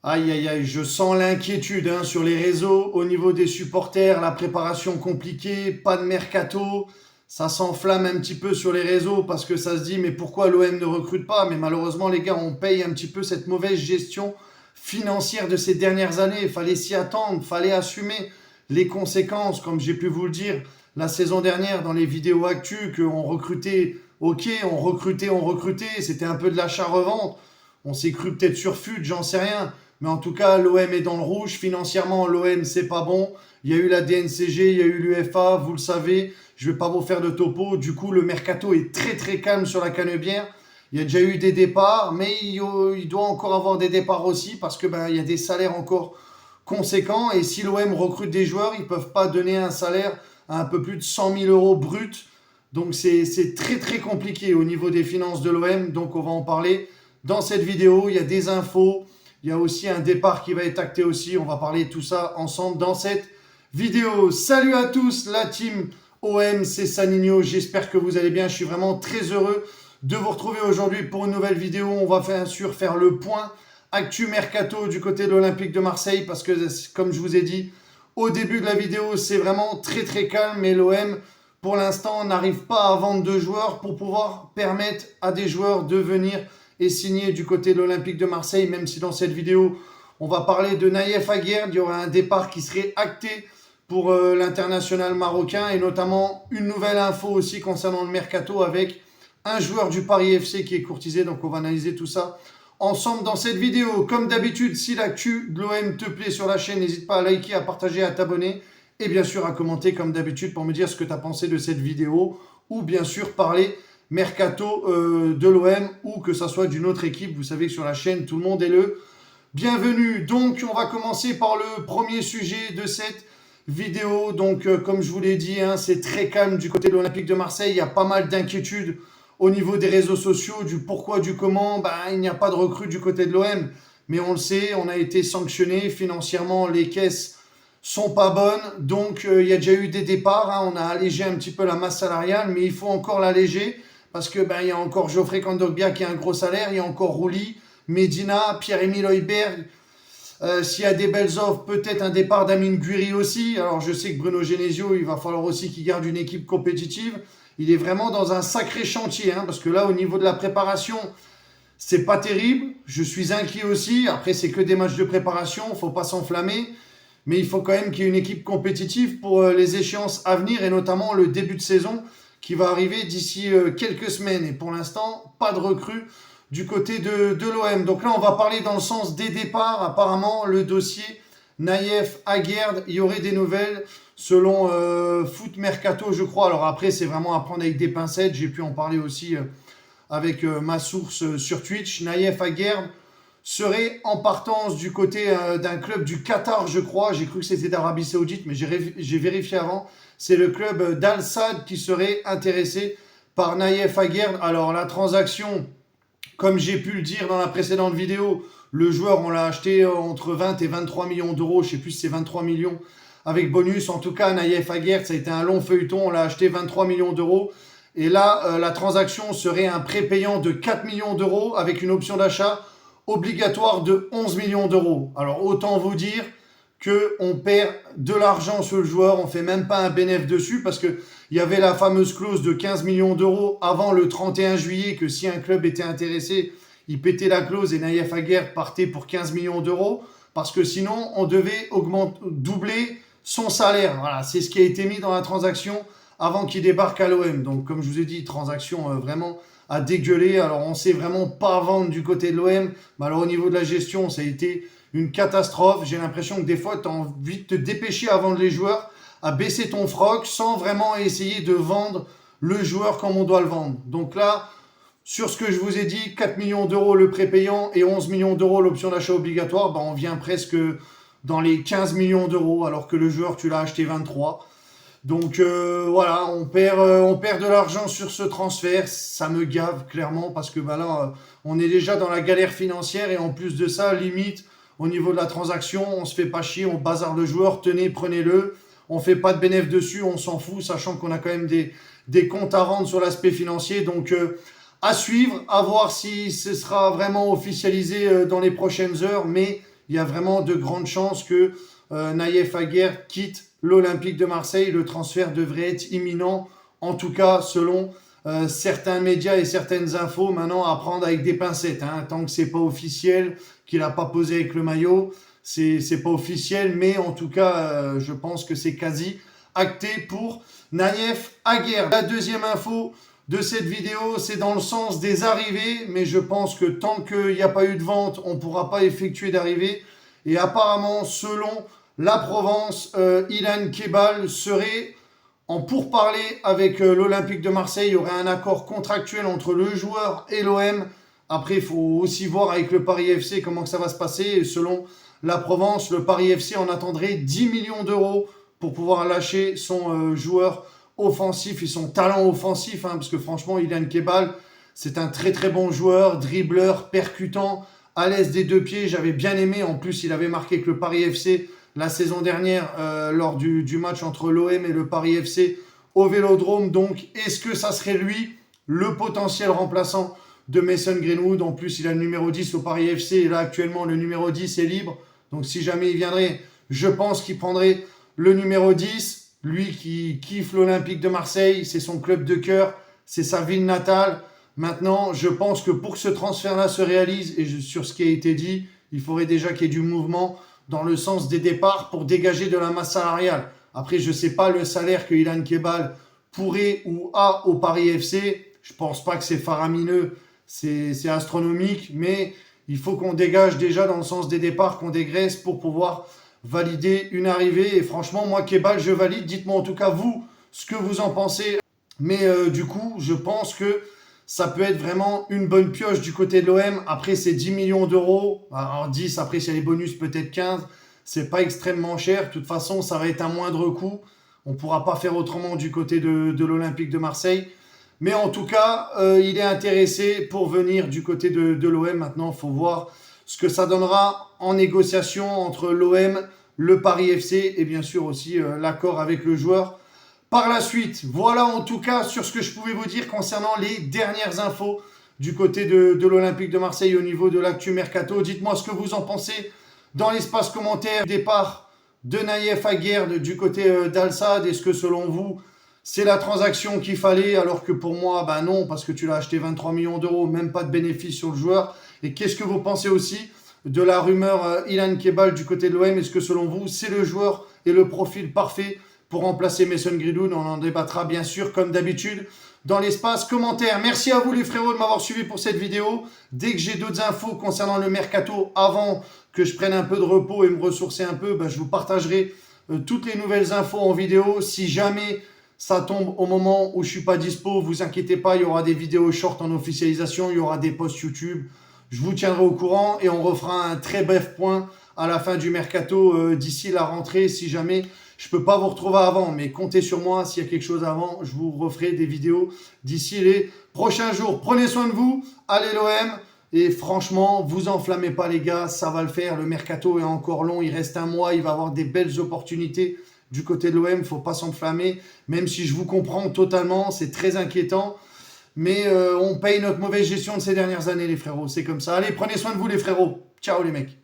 Aïe, aïe, aïe, je sens l'inquiétude sur les réseaux, au niveau des supporters, la préparation compliquée, pas de mercato, ça s'enflamme un petit peu sur les réseaux parce que ça se dit mais pourquoi l'OM ne recrute pas? Mais malheureusement les gars, on paye un petit peu cette mauvaise gestion financière de ces dernières années. Il fallait s'y attendre, il fallait assumer les conséquences, comme j'ai pu vous le dire la saison dernière dans les vidéos actu, qu'on recrutait, ok, on recrutait, c'était un peu de l'achat-revente. On s'est cru peut-être sur FUT, j'en sais rien. Mais en tout cas, l'OM est dans le rouge. Financièrement, l'OM, c'est pas bon. Il y a eu la DNCG, il y a eu l'UEFA, vous le savez. Je vais pas vous faire de topo. Du coup, le mercato est très très calme sur la Canebière. Il y a déjà eu des départs, mais il doit encore avoir des départs aussi parce que il y a des salaires encore conséquents. Et si l'OM recrute des joueurs, ils peuvent pas donner un salaire à un peu plus de 100 000 euros brut. Donc c'est très très compliqué au niveau des finances de l'OM. Donc on va en parler dans cette vidéo. Il y a des infos. Il y a aussi un départ qui va être acté aussi. On va parler de tout ça ensemble dans cette vidéo. Salut à tous, la team OM, c'est Saninho. J'espère que vous allez bien. Je suis vraiment très heureux de vous retrouver aujourd'hui pour une nouvelle vidéo. On va bien sûr faire le point actu mercato du côté de l'Olympique de Marseille parce que, comme je vous ai dit au début de la vidéo, c'est vraiment très très calme. Mais l'OM, pour l'instant, n'arrive pas à vendre de joueurs pour pouvoir permettre à des joueurs de venir et signé du côté de l'Olympique de Marseille, même si dans cette vidéo, on va parler de Naïef Aguerd. Il y aura un départ qui serait acté pour l'international marocain et notamment une nouvelle info aussi concernant le mercato avec un joueur du Paris FC qui est courtisé. Donc on va analyser tout ça ensemble dans cette vidéo. Comme d'habitude, si l'actu de l'OM te plaît sur la chaîne, n'hésite pas à liker, à partager, à t'abonner et bien sûr à commenter comme d'habitude pour me dire ce que tu as pensé de cette vidéo ou bien sûr parler mercato de l'OM ou que ça soit d'une autre équipe. Vous savez que sur la chaîne, tout le monde est le bienvenu. Donc, on va commencer par le premier sujet de cette vidéo. Donc, comme je vous l'ai dit, c'est très calme du côté de l'Olympique de Marseille. Il y a pas mal d'inquiétudes au niveau des réseaux sociaux, du pourquoi, du comment. Il n'y a pas de recrue du côté de l'OM. Mais on le sait, on a été sanctionné. Financièrement, les caisses sont pas bonnes. Donc, il y a déjà eu des départs. On a allégé un petit peu la masse salariale, mais il faut encore l'alléger. Parce que il y a encore Geoffrey Kondogbia qui a un gros salaire, il y a encore Rouli, Medina, Pierre-Emile Højbjerg. S'il y a des belles offres, peut-être un départ d'Amine Gouiri aussi. Alors je sais que Bruno Genesio, il va falloir aussi qu'il garde une équipe compétitive. Il est vraiment dans un sacré chantier, parce que là, au niveau de la préparation, c'est pas terrible. Je suis inquiet aussi. Après, c'est que des matchs de préparation, il ne faut pas s'enflammer. Mais il faut quand même qu'il y ait une équipe compétitive pour les échéances à venir et notamment le début de saison qui va arriver d'ici quelques semaines. Et pour l'instant, pas de recrue du côté de l'OM. Donc là, on va parler dans le sens des départs. Apparemment, le dossier Naïef Aguerd, il y aurait des nouvelles selon Foot Mercato, je crois. Alors après, c'est vraiment à prendre avec des pincettes. J'ai pu en parler aussi avec ma source sur Twitch. Naïef Aguerd serait en partance du côté d'un club du Qatar, je crois. J'ai cru que c'était d'Arabie Saoudite, mais j'ai vérifié avant. C'est le club d'Al Sadd qui serait intéressé par Naïef Aguerd. Alors la transaction, comme j'ai pu le dire dans la précédente vidéo, le joueur, on l'a acheté entre 20 et 23 millions d'euros. Je ne sais plus si c'est 23 millions avec bonus. En tout cas, Naïef Aguerd, ça a été un long feuilleton. On l'a acheté 23 millions d'euros. Et là, la transaction serait un prépayant de 4 millions d'euros avec une option d'achat obligatoire de 11 millions d'euros. Alors autant vous dire qu'on perd de l'argent sur le joueur, on ne fait même pas un bénéfice dessus parce qu'il y avait la fameuse clause de 15 millions d'euros avant le 31 juillet que si un club était intéressé, il pétait la clause et Naïef Aguerd partait pour 15 millions d'euros parce que sinon on devait doubler son salaire. Voilà, c'est ce qui a été mis dans la transaction avant qu'il débarque à l'OM. Donc comme je vous ai dit, transaction vraiment à dégueuler. Alors on sait vraiment pas vendre du côté de l'OM. Mais alors au niveau de la gestion, ça a été une catastrophe. J'ai l'impression que des fois, tu as envie de te dépêcher à vendre les joueurs, à baisser ton froc sans vraiment essayer de vendre le joueur comme on doit le vendre. Donc là, sur ce que je vous ai dit, 4 millions d'euros le prépayant et 11 millions d'euros l'option d'achat obligatoire, on vient presque dans les 15 millions d'euros alors que le joueur, tu l'as acheté 23. Donc voilà, on perd de l'argent sur ce transfert. Ça me gave clairement parce que là, on est déjà dans la galère financière et en plus de ça, limite, au niveau de la transaction, on se fait pas chier, on bazarde le joueur, tenez, prenez-le. On fait pas de bénéfice dessus, on s'en fout, sachant qu'on a quand même des comptes à rendre sur l'aspect financier. Donc à suivre, à voir si ce sera vraiment officialisé dans les prochaines heures. Mais il il y a vraiment de grandes chances que Naïef Aguerd quitte l'Olympique de Marseille. Le transfert devrait être imminent, en tout cas selon certains médias et certaines infos. Maintenant, à prendre avec des pincettes, hein, tant que c'est pas officiel, qu'il n'a pas posé avec le maillot, c'est pas officiel, mais en tout cas, je pense que c'est quasi acté pour Naïef Aguerd. La deuxième info de cette vidéo, c'est dans le sens des arrivées, mais je pense que tant qu'il n'y a pas eu de vente, on ne pourra pas effectuer d'arrivée. Et apparemment, selon la Provence, Ilan Kebal serait en pourparlers avec l'Olympique de Marseille. Il y aurait un accord contractuel entre le joueur et l'OM. Après, il faut aussi voir avec le Paris FC comment que ça va se passer. Et selon la Provence, le Paris FC en attendrait 10 millions d'euros pour pouvoir lâcher son joueur offensif et son talent offensif, hein, parce que franchement, Ilan Kebal, c'est un très très bon joueur, dribbleur, percutant, à l'aise des deux pieds. J'avais bien aimé. En plus, il avait marqué avec le Paris FC la saison dernière lors du match entre l'OM et le Paris FC au Vélodrome. Donc, est-ce que ça serait lui le potentiel remplaçant de Mason Greenwood? En plus, il a le numéro 10 au Paris FC et là, actuellement, le numéro 10 est libre. Donc, si jamais il viendrait, je pense qu'il prendrait le numéro 10. Lui qui kiffe l'Olympique de Marseille, c'est son club de cœur, c'est sa ville natale. Maintenant, je pense que pour que ce transfert-là se réalise, et sur ce qui a été dit, il faudrait déjà qu'il y ait du mouvement dans le sens des départs pour dégager de la masse salariale. Après, je ne sais pas le salaire que Ilan Kebal pourrait ou a au Paris FC. Je ne pense pas que c'est faramineux, c'est astronomique, mais il faut qu'on dégage déjà dans le sens des départs, qu'on dégraisse pour pouvoir valider une arrivée. Et franchement, moi, Kebal, je valide. Dites-moi en tout cas, vous, ce que vous en pensez. Mais du coup, je pense que ça peut être vraiment une bonne pioche du côté de l'OM. Après, c'est 10 millions d'euros. Alors 10, après, s'il y a les bonus, peut-être 15. C'est pas extrêmement cher. De toute façon, ça va être un moindre coût. On ne pourra pas faire autrement du côté de l'Olympique de Marseille. Mais en tout cas, il est intéressé pour venir du côté de l'OM. Maintenant, il faut voir ce que ça donnera en négociation entre l'OM, le Paris FC et bien sûr aussi l'accord avec le joueur par la suite. Voilà en tout cas sur ce que je pouvais vous dire concernant les dernières infos du côté de l'Olympique de Marseille au niveau de l'actu Mercato. Dites-moi ce que vous en pensez dans l'espace commentaire. Départ de Naïef Aguerd du côté d'Al Sadd. Est-ce que selon vous, c'est la transaction qu'il fallait, alors que pour moi, bah non, parce que tu l'as acheté 23 millions d'euros, même pas de bénéfice sur le joueur. Et qu'est-ce que vous pensez aussi de la rumeur Ilan Kebal du côté de l'OM? Est-ce que selon vous, c'est le joueur et le profil parfait pour remplacer Mason Greenwood? On en débattra bien sûr, comme d'habitude, dans l'espace commentaire. Merci à vous les frérots de m'avoir suivi pour cette vidéo. Dès que j'ai d'autres infos concernant le Mercato, avant que je prenne un peu de repos et me ressourcer un peu, bah, je vous partagerai toutes les nouvelles infos en vidéo. Si jamais ça tombe au moment où je ne suis pas dispo, vous inquiétez pas, il y aura des vidéos short en officialisation, il y aura des posts YouTube. Je vous tiendrai au courant et on refera un très bref point à la fin du Mercato d'ici la rentrée. Si jamais je ne peux pas vous retrouver avant, mais comptez sur moi, s'il y a quelque chose avant, je vous referai des vidéos d'ici les prochains jours. Prenez soin de vous, allez l'OM et franchement, vous enflammez pas les gars, ça va le faire. Le Mercato est encore long, il reste un mois, il va y avoir des belles opportunités du côté de l'OM, il ne faut pas s'enflammer, même si je vous comprends totalement, c'est très inquiétant. Mais on paye notre mauvaise gestion de ces dernières années, les frérots. C'est comme ça. Allez, prenez soin de vous, les frérots. Ciao, les mecs.